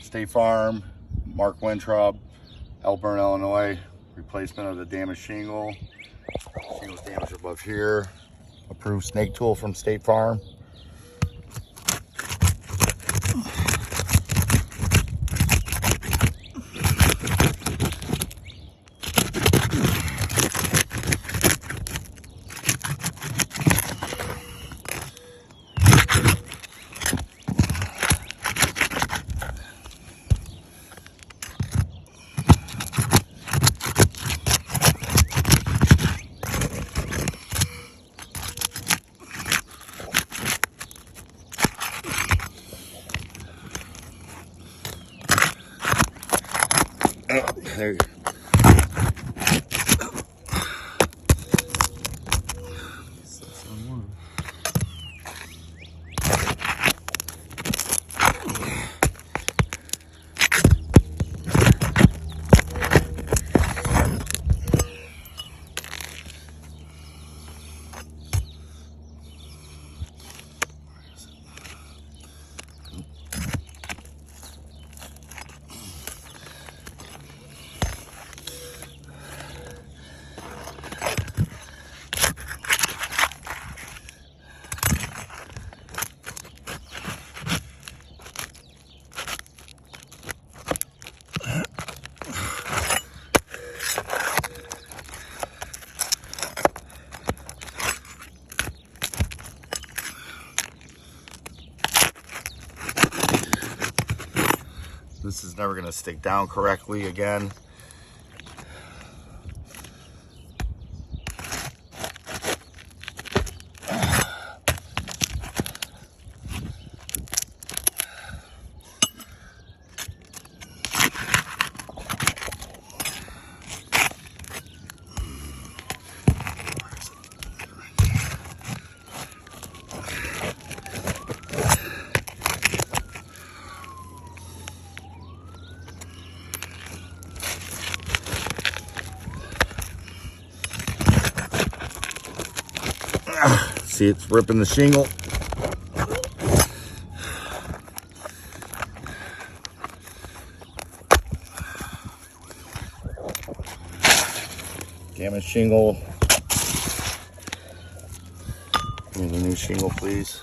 State Farm, Mark Weintraub, Elburn, Illinois. Replacement of the damaged shingle. Shingle's damaged above here. Approved snake tool from State Farm. Oh, there you go. This is never going to stick down correctly again. See, it's ripping the shingle. Damaged shingle. Give me the new shingle, please.